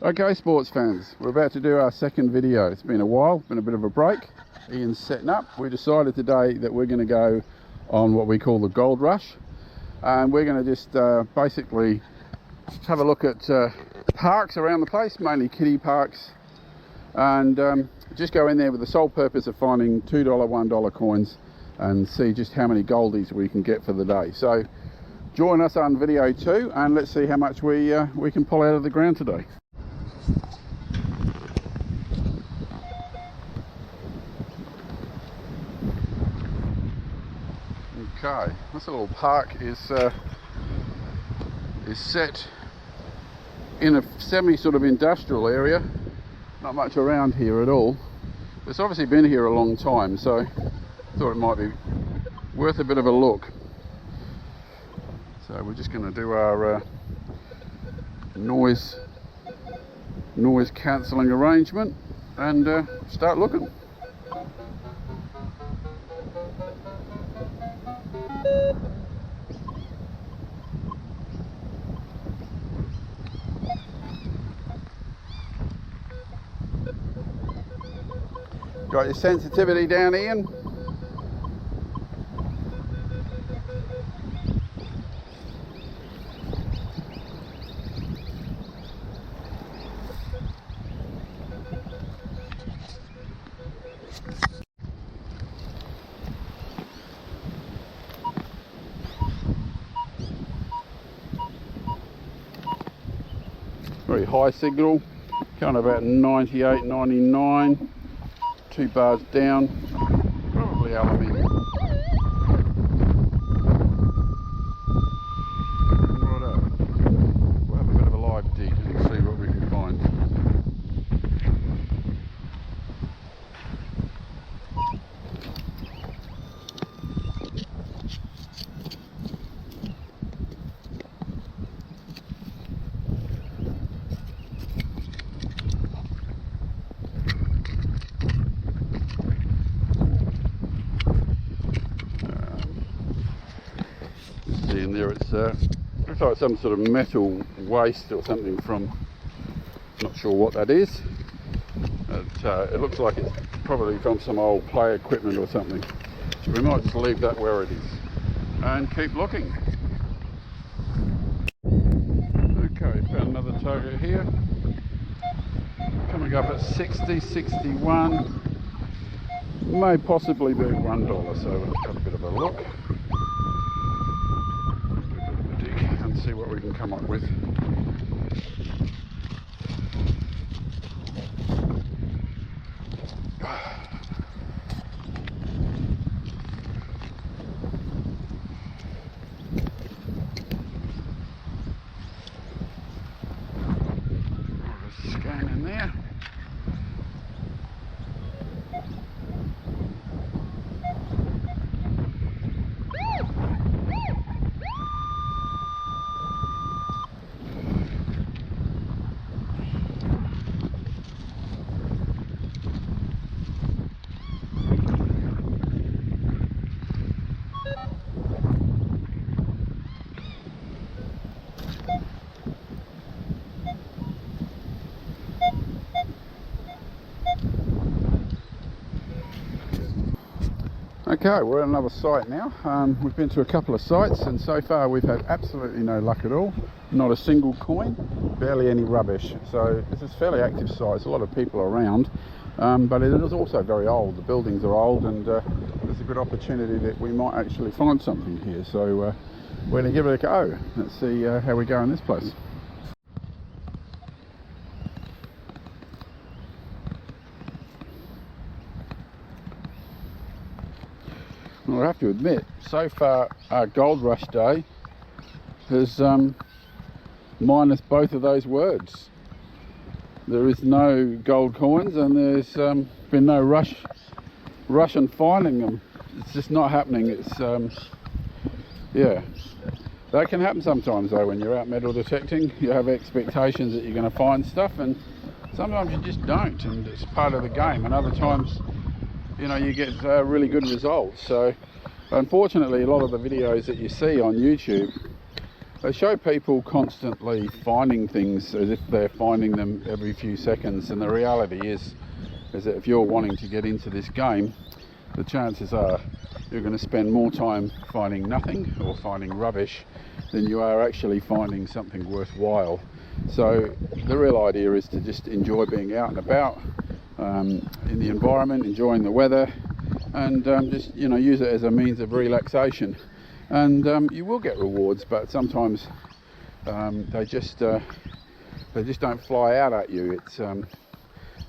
Okay, sports fans, we're about to do our second video. It's been a while, been a bit of a break. Ian's setting up. We decided today that we're going to go on what we call the Gold Rush, and we're going to just basically have a look at parks around the place, mainly kiddie parks, and just go in there with the sole purpose of finding $2, $1 coins and see just how many goldies we can get for the day. So join us on video 2 and let's see how much we can pull out of the ground today. Okay, this little park is set in a semi sort of industrial area. Not much around here at all. It's obviously been here a long time, so I thought it might be worth a bit of a look. So we're just going to do our noise cancelling arrangement and start looking. Got your sensitivity down, Ian? Very high signal, kind of about 98, 99. 2 bars down, probably aluminium. Righto. We'll have a bit of a live dig and see what we can find. In there, it's looks like some sort of metal waste or something from, not sure what that is. It looks like it's probably from some old play equipment or something. We might just leave that where it is and keep looking. Okay, found another target here. Coming up at 60, 61. May possibly be $1, so we'll have a bit of a look. And see what we can come up with. Scan in there. Okay, we're at another site now. We've been to a couple of sites and so far we've had absolutely no luck at all. Not a single coin, barely any rubbish. So this is a fairly active site. There's a lot of people around, but it is also very old. The buildings are old and there's a good opportunity that we might actually find something here. So we're going to give it a go. Let's see how we go in this place. Well, I have to admit, so far our Gold Rush day has minus both of those words. There is no gold coins and there's been no rush and finding them. It's just not happening. It's yeah, that can happen sometimes though. When you're out metal detecting, you have expectations that you're going to find stuff and sometimes you just don't, and it's part of the game. And other times, you know, you get really good results. So unfortunately a lot of the videos that you see on YouTube they show people constantly finding things as if they're finding them every few seconds, and the reality is that if you're wanting to get into this game, the chances are you're going to spend more time finding nothing or finding rubbish than you are actually finding something worthwhile. So the real idea is to just enjoy being out and about in the environment, enjoying the weather, and just, you know, use it as a means of relaxation. And you will get rewards, but sometimes they just don't fly out at you. It's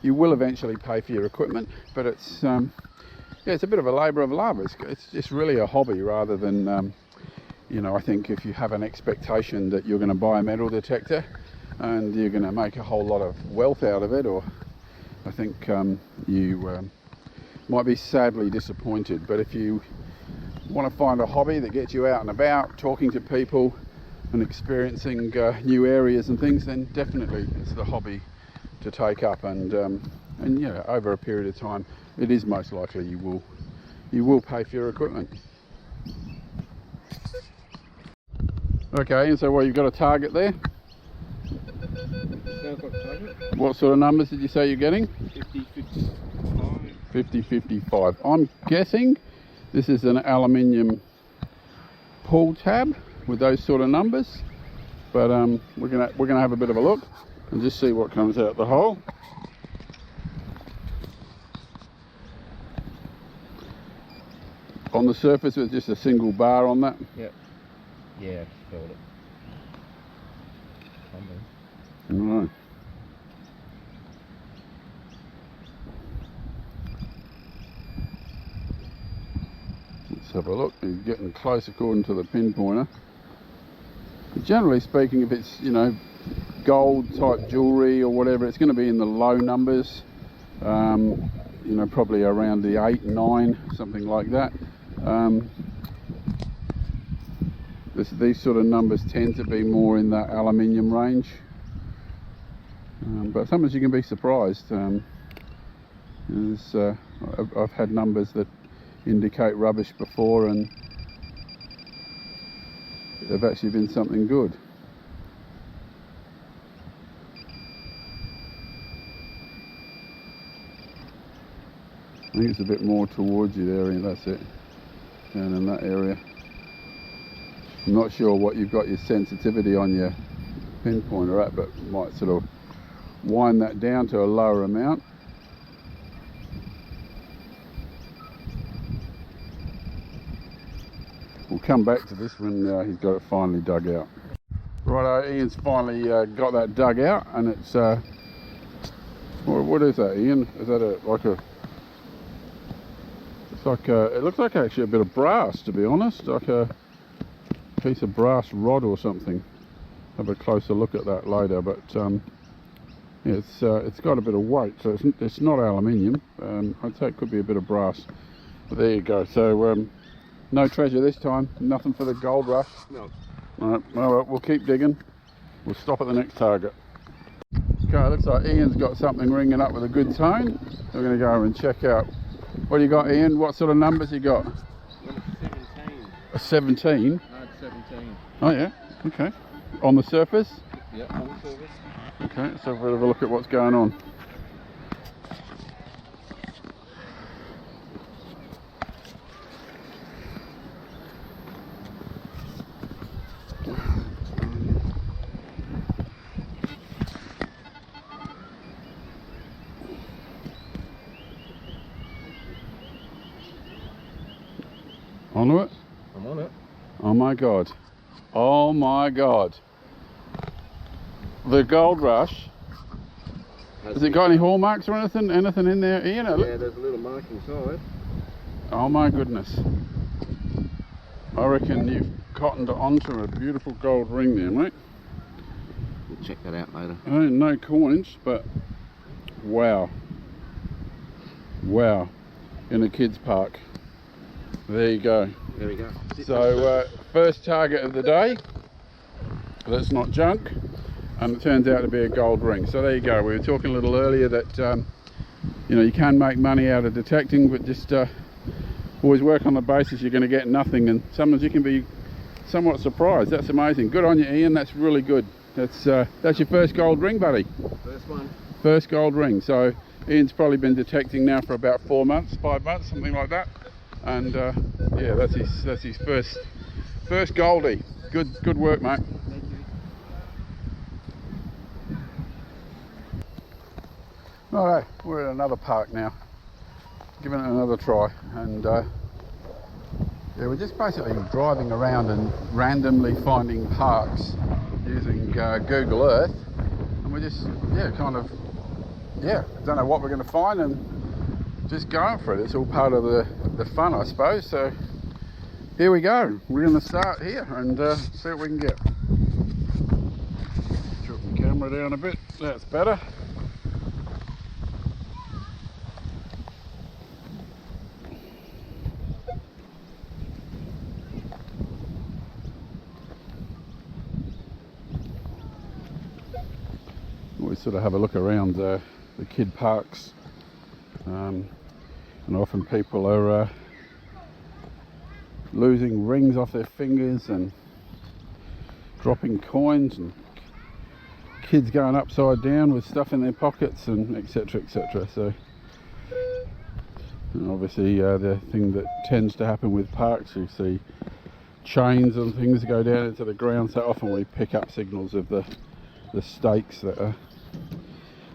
you will eventually pay for your equipment, but it's yeah, it's a bit of a labour of love. It's just really a hobby rather than you know, I think if you have an expectation that you're going to buy a metal detector and you're going to make a whole lot of wealth out of it, or I think you might be sadly disappointed. But if you want to find a hobby that gets you out and about, talking to people and experiencing new areas and things, then definitely it's the hobby to take up. And you know, over a period of time, it is most likely you will pay for your equipment. Okay, and so, well, you've got a target there. What sort of numbers did you say you're getting? 50, 55. 50, 55. I'm guessing this is an aluminium pull tab with those sort of numbers, but we're gonna have a bit of a look and just see what comes out the hole. On the surface, it's just a single bar on that. Yep. Yeah, filled it. All right. Let's have a look. He's getting close according to the pinpointer. Generally speaking, if it's, you know, gold type jewellery or whatever, it's going to be in the low numbers. You know, probably around the 8, 9, something like that. These sort of numbers tend to be more in that aluminium range. But sometimes you can be surprised. I've had numbers that indicate rubbish before, and they've actually been something good. I think it's a bit more towards you there, and that's it, down in that area. I'm not sure what you've got your sensitivity on your pinpointer at, but you might sort of wind that down to a lower amount. We'll come back to this when he's got it finally dug out. Right, Ian's finally got that dug out, and it's what is that, Ian? Is that it's like it looks like actually a bit of brass, to be honest, like a piece of brass rod or something. Have a closer look at that later, but yeah, it's got a bit of weight, so it's not aluminium. I'd say it could be a bit of brass. But there you go. So no treasure this time. Nothing for the gold rush. No. All right. Well, we'll keep digging. We'll stop at the next target. Okay, looks like Ian's got something ringing up with a good tone. We're going to go and check out. What do you got, Ian? What sort of numbers you got? Number 17. A 17? No, it's 17. Oh yeah. Okay. On the surface? Yeah, on the surface. Okay, so we'll have a look at what's going on. Onto it? I'm on it. Oh my god. Oh my god. The Gold Rush. Has it got any hallmarks or anything? Anything in there, Ian? Yeah, there's a little mark inside. Oh my goodness. I reckon you've cottoned onto a beautiful gold ring there, mate. We'll check that out later. No coins, but wow. Wow. In a kids park. There you go. There we go. So first target of the day. That's not junk. And it turns out to be a gold ring. So there you go. We were talking a little earlier that you know, you can make money out of detecting, but just always work on the basis you're going to get nothing. And sometimes you can be somewhat surprised. That's amazing. Good on you, Ian. That's really good. That's your first gold ring, buddy. First one. First gold ring. So Ian's probably been detecting now for about 4 months, 5 months, something like that. And yeah, that's his first goldie. Good work, mate. Thank you. All right, we're at another park now, giving it another try, and yeah, we're just basically driving around and randomly finding parks using Google Earth, and we're just don't know what we're going to find and just going for it. It's all part of the fun, I suppose. So here we go. We're going to start here and see what we can get. Drop the camera down a bit. That's better. We sort of have a look around the kid parks, and often people are losing rings off their fingers and dropping coins, and kids going upside down with stuff in their pockets, and etc, etc. So, and obviously the thing that tends to happen with parks, you see chains and things go down into the ground, so often we pick up signals of the stakes that are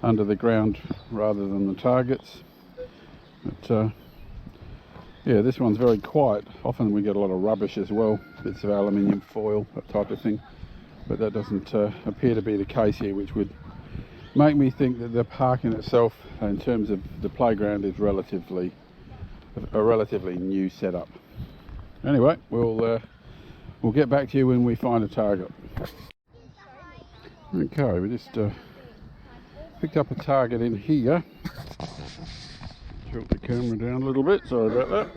under the ground rather than the targets. But yeah, this one's very quiet. Often we get a lot of rubbish as well, bits of aluminium foil, that type of thing, but that doesn't appear to be the case here, which would make me think that the park in itself, in terms of the playground, is a relatively new setup. Anyway, we'll get back to you when we find a target. Okay, we just picked up a target in here. Tilt the camera down a little bit, sorry about that.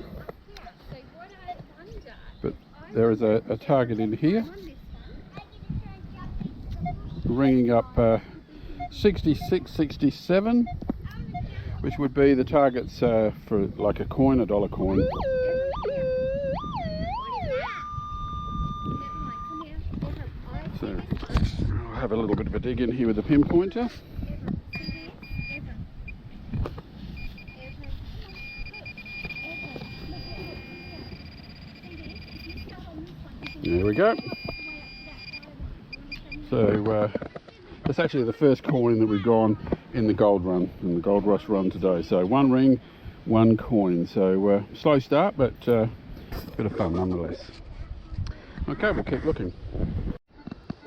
But there is a target in here, ringing up 66, 67, which would be the targets for like a coin, $1 coin. So I'll have a little bit of a dig in here with the pinpointer. There we go. So that's actually the first coin that we've gone in the gold run, in the gold rush run today. So 1 ring, 1 coin. So slow start, but a bit of fun nonetheless. Okay, we'll keep looking.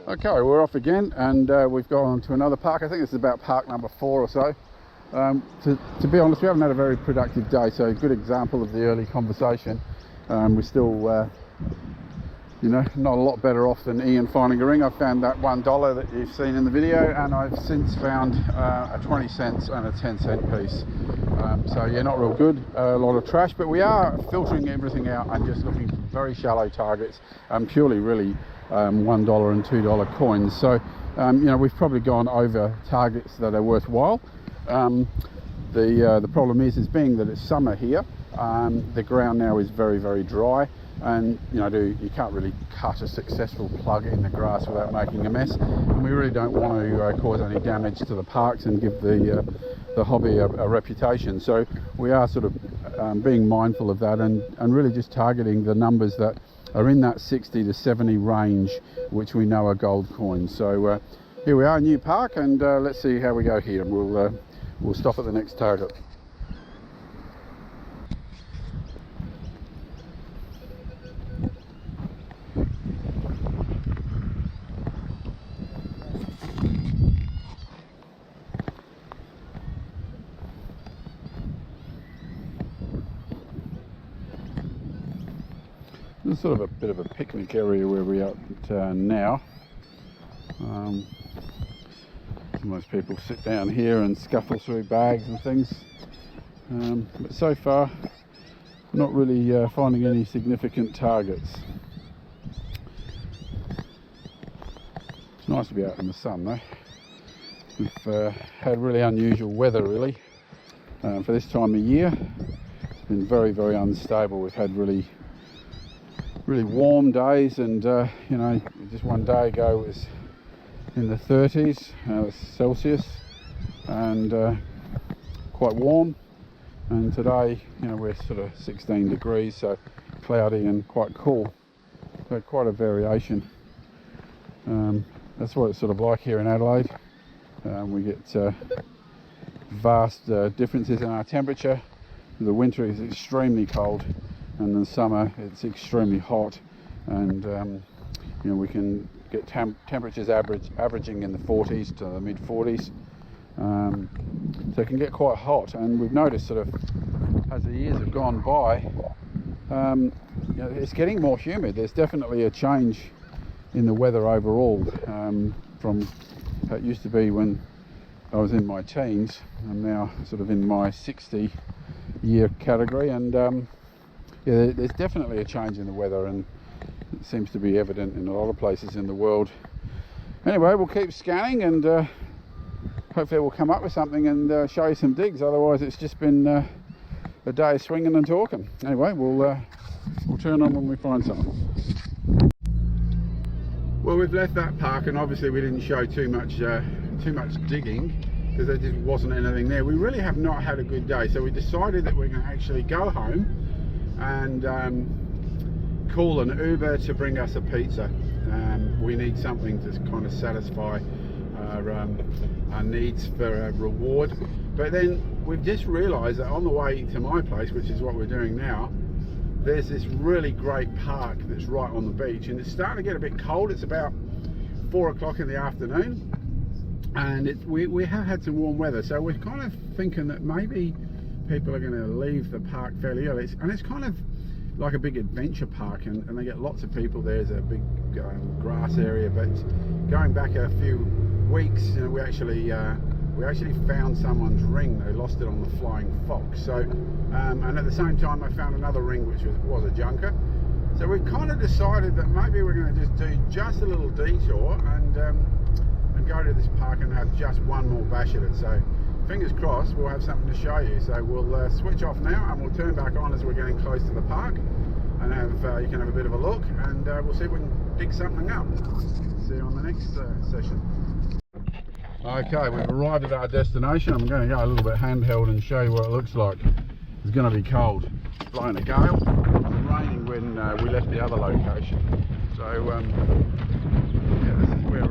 Okay, we're off again, and we've gone to another park. I think this is about park number 4 or so. To be honest, we haven't had a very productive day, so a good example of the early conversation. We're still you know, not a lot better off than Ian finding a ring. I found that $1 that you've seen in the video, and I've since found a 20 cents and a 10-cent piece. So yeah, not real good, a lot of trash, but we are filtering everything out and just looking for very shallow targets, purely really $1 and $2 coins. So you know, we've probably gone over targets that are worthwhile. The problem is being that it's summer here, the ground now is very, very dry, and you know, you can't really cut a successful plug in the grass without making a mess, and we really don't want to cause any damage to the parks and give the hobby a reputation. So we are sort of being mindful of that, and really just targeting the numbers that are in that 60 to 70 range, which we know are gold coins. So here we are, new park, and let's see how we go here. We'll stop at the next target. This is sort of a bit of a picnic area where we're at now. Most people sit down here and scuffle through bags and things, but so far not really finding any significant targets. It's nice to be out in the sun though. We've had really unusual weather really for this time of year. It's been very, very unstable. We've had really really warm days, and you know, just one day ago it was in the 30s Celsius, and quite warm. And today, you know, we're sort of 16 degrees, so cloudy and quite cool. So quite a variation. That's what it's sort of like here in Adelaide. We get vast differences in our temperature. The winter is extremely cold, and in the summer it's extremely hot, and you know, we can get temperatures averaging in the 40s to the mid 40s. So it can get quite hot, and we've noticed sort of as the years have gone by, you know, it's getting more humid. There's definitely a change in the weather overall, from how it used to be when I was in my teens. I'm now sort of in my 60-year category, and yeah, there's definitely a change in the weather, and it seems to be evident in a lot of places in the world. Anyway, we'll keep scanning, and hopefully we'll come up with something and show you some digs. Otherwise it's just been a day of swinging and talking. Anyway, we'll turn on when we find something. Well, we've left that park, and obviously we didn't show too much digging because there just wasn't anything there. We really have not had a good day, so we decided that we're going to actually go home and call an Uber to bring us a pizza. We need something to kind of satisfy our needs for a reward. But then we've just realised that on the way to my place, which is what we're doing now, there's this really great park that's right on the beach, and it's starting to get a bit cold. It's about 4 o'clock in the afternoon, and we have had some warm weather, so we're kind of thinking that maybe people are going to leave the park fairly early. And it's kind of like a big adventure park, and they get lots of people. There's a big grass area, but going back a few weeks, you know, we actually found someone's ring. They lost it on the Flying Fox. So and at the same time I found another ring which was a junker. So we've kind of decided that maybe we're going to just do just a little detour and go to this park and have just one more bash at it. So fingers crossed we'll have something to show you. So we'll switch off now, and we'll turn back on as we're getting close to the park, and you can have a bit of a look, and we'll see if we can dig something up. See you on the next session. Okay, we've arrived at our destination. I'm going to go a little bit handheld and show you what it looks like. It's going to be cold. It's blowing a gale. It was raining when we left the other location. So yeah, this is where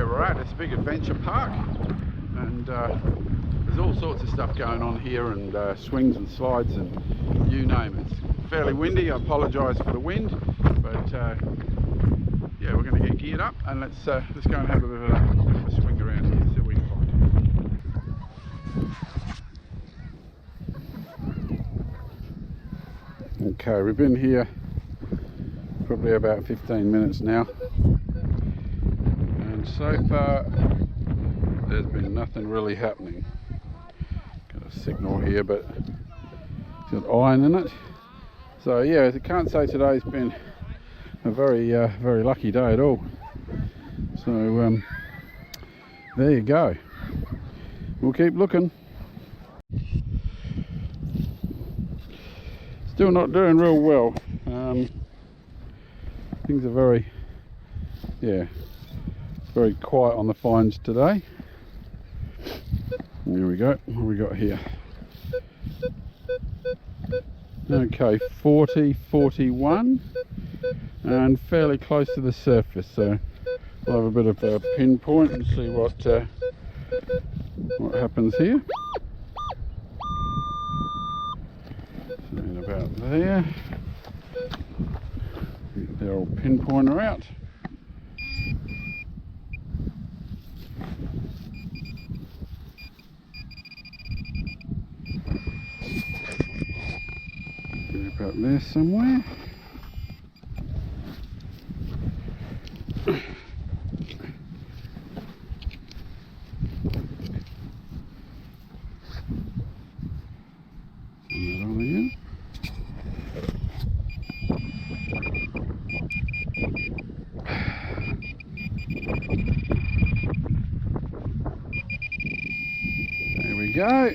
we're at. It's a big adventure park, and there's all sorts of stuff going on here, and swings and slides and you name it. It's fairly windy. I apologise for the wind, but yeah, we're going to get geared up, and let's go and have a bit of a swing around here, see what we can find. Okay, we've been here probably about 15 minutes now, and so far there's been nothing really happening. Got a signal here, but it's got iron in it. So yeah, I can't say today's been a very lucky day at all. So there you go. We'll keep looking. Still not doing real well. Things are very quiet on the finds today. Here we go. What have we got here? Okay, 40, 41. And fairly close to the surface, so we'll have a bit of a pinpoint and see what happens here. And about there, get the old pinpointer out. Get about there somewhere.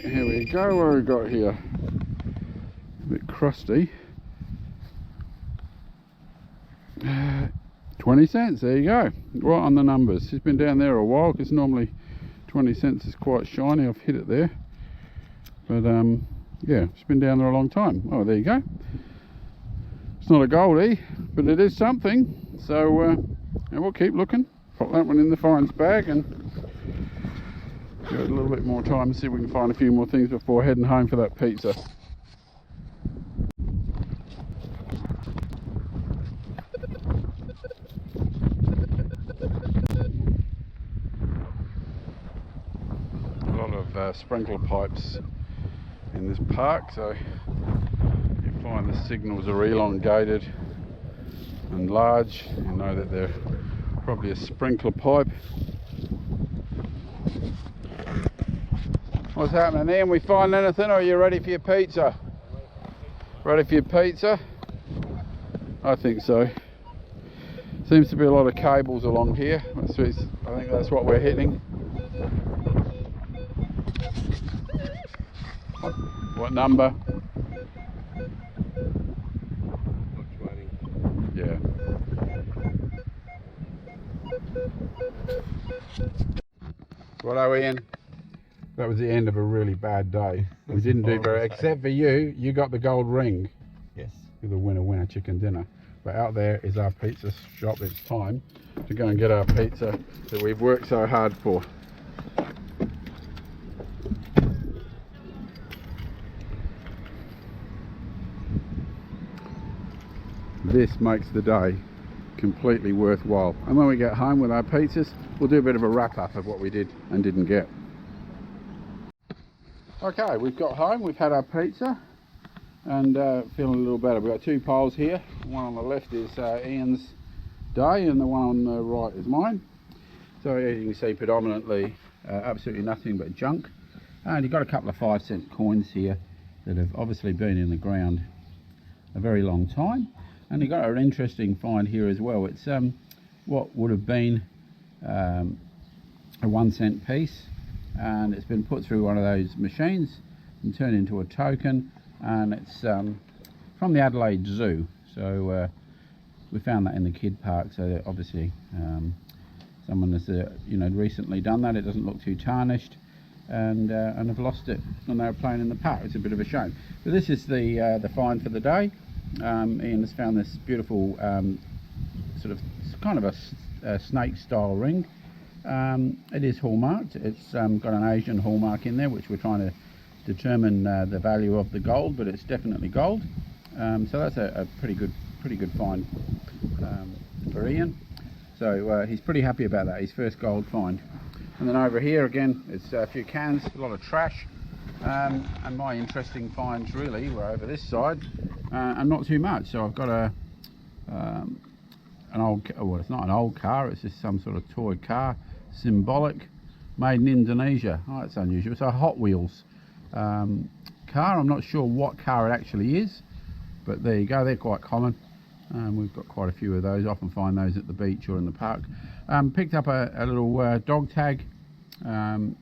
Here we go, what have we got here? A bit crusty. 20 cents, there you go, right on the numbers. It's been down there a while because normally 20 cents is quite shiny. I've hit it there, but yeah, it's been down there a long time. Oh, there you go. It's not a goldie, but it is something. So and we'll keep looking. Pop that one in the finds bag and give it a little bit more time and see if we can find a few more things before heading home for that pizza. Sprinkler pipes in this park, so you find the signals are elongated and large. You know that they're probably a sprinkler pipe. What's happening, Ian? We find anything, or are you ready for your pizza? Ready for your pizza? I think so. Seems to be a lot of cables along here. I think that's what we're hitting. What number? Yeah. Righto, Ian. That was the end of a really bad day. We didn't do very, except for you. You got the gold ring. Yes. You're the winner chicken dinner. But out there is our pizza shop. It's time to go and get our pizza that we've worked so hard for. This makes the day completely worthwhile. And when we get home with our pizzas, we'll do a bit of a wrap up of what we did and didn't get. Okay, we've got home, we've had our pizza and feeling a little better. We've got two piles here. One on the left is Ian's day and the one on the right is mine. So as you can see, predominantly absolutely nothing but junk. And you've got a couple of 5-cent coins here that have obviously been in the ground a very long time. And you've got an interesting find here as well. It's what would have been a 1-cent piece, and it's been put through one of those machines and turned into a token, and it's from the Adelaide Zoo. So we found that in the kid park, so obviously someone has recently done that. It doesn't look too tarnished, and have lost it when they were playing in the park. It's a bit of a shame. But this is the find for the day. Ian has found this beautiful sort of kind of a snake style ring. It is hallmarked. It's got an Asian hallmark in there, which we're trying to determine the value of the gold, but it's definitely gold. So that's a pretty good find for Ian. So he's pretty happy about that, his first gold find. And then over here again, it's a few cans, a lot of trash. And my interesting finds really were over this side, and not too much. So I've got an old, well, it's not an old car, it's just some sort of toy car, symbolic, made in Indonesia. Oh, that's unusual. It's a Hot Wheels car. I'm not sure what car it actually is, but there you go, they're quite common. We've got quite a few of those. Often find those at the beach or in the park. Picked up a little dog tag, and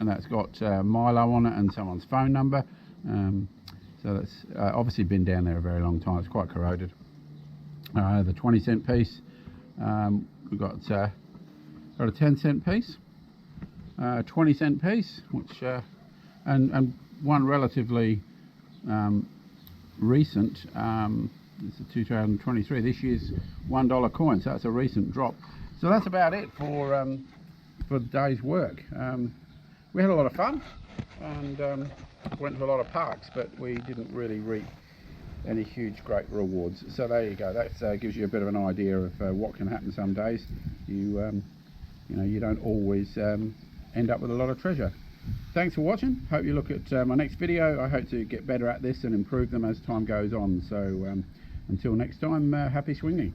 that's got Milo on it and someone's phone number. So that's obviously been down there a very long time. It's quite corroded. The 20-cent piece. We've got a 10-cent piece, 20-cent piece, which and one relatively recent. It's a 2023. This year's $1 coin. So that's a recent drop. So that's about it for the day's work. We had a lot of fun and went to a lot of parks, but we didn't really reap any huge great rewards. So there you go. That gives you a bit of an idea of what can happen some days. You don't always end up with a lot of treasure. Thanks for watching. Hope you look at my next video. I hope to get better at this and improve them as time goes on. So until next time, happy swinging.